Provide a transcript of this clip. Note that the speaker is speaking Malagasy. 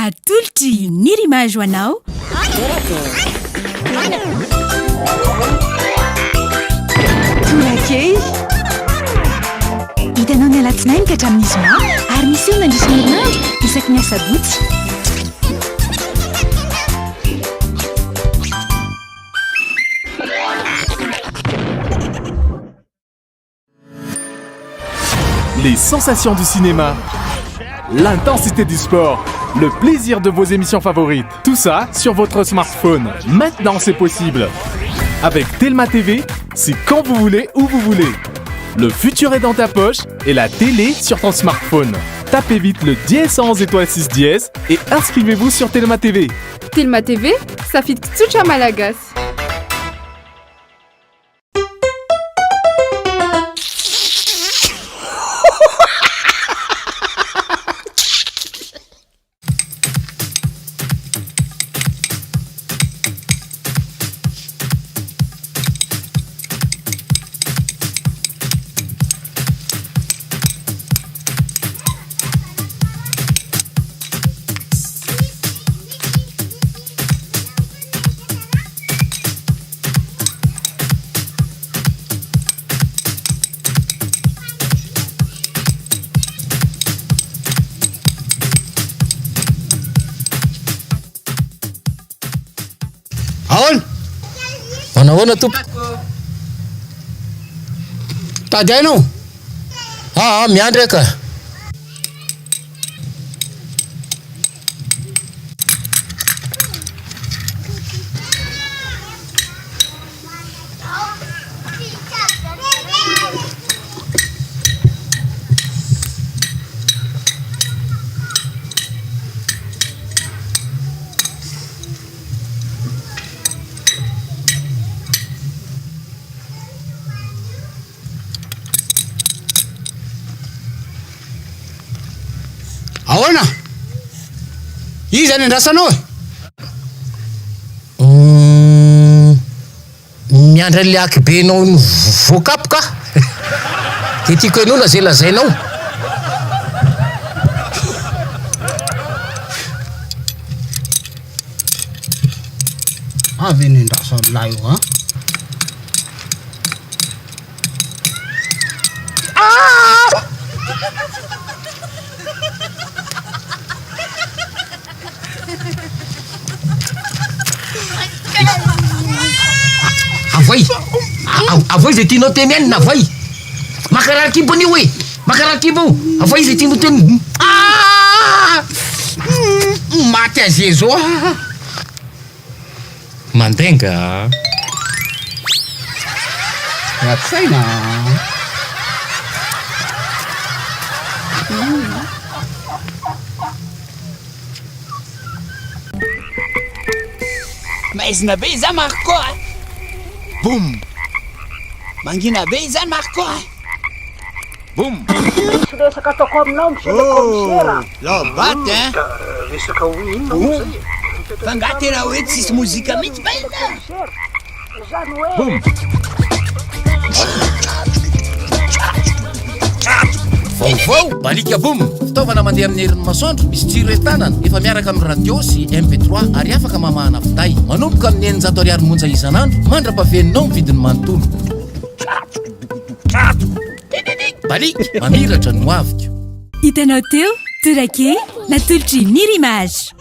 atolotry ny rimage hoanao. Torakey hitanao ny alatsinainy ka hatramin'ny zoma ary misy eo nandrisy ny herinandro isaky ny asabotsy. Les sensations du cinéma, l'intensité du sport, le plaisir de vos émissions favorites. Tout ça sur votre smartphone. Maintenant, c'est possible. Avec Telma TV, c'est quand vous voulez, où vous voulez. Le futur est dans ta poche et la télé sur ton smartphone. Tapez vite le *111 étoile 6 dièse et inscrivez-vous sur Telma TV. Telma TV, safid tsotra malagasy. Ahoana tompo? Tady hainao? Miandry aka. Ahoana? Iza ny andrasanao e? Miandry an'le akibenao voakapoka. Dia tiako ianao na zay lazainao. Avy ny andrasan'lahy io a. Avay zay tianao teny any na avay. Makarary kibo anio e. Makarary kibo. Avay zay tianao teny. Maty azy zao. Mandenga. Ratsaina. Maizina be izany Marco a. Boum. Mangina be izany Marco a. Boum. Resaka ataoko aminao monsieur le commissaire. Lobaty hein. Resaka inona moa zay? Fa nga tena hoe tsisy mozika mihitsy ba ina. Zany hoe Boum. Vaovao balika boum. Fitaovana mandeha amin'ny herin'ny masoandro misy jiro entanana efa miaraka amin'ny radio sy MP3 ary afaka mamahana finday. Manomboka amin'ny 900 ariary monja isan'andro mandra-pahaveninao ny vidiny manontolo. Balika mamiratra no avika. Hitanao teo, Torakey, natolotry ny rimage.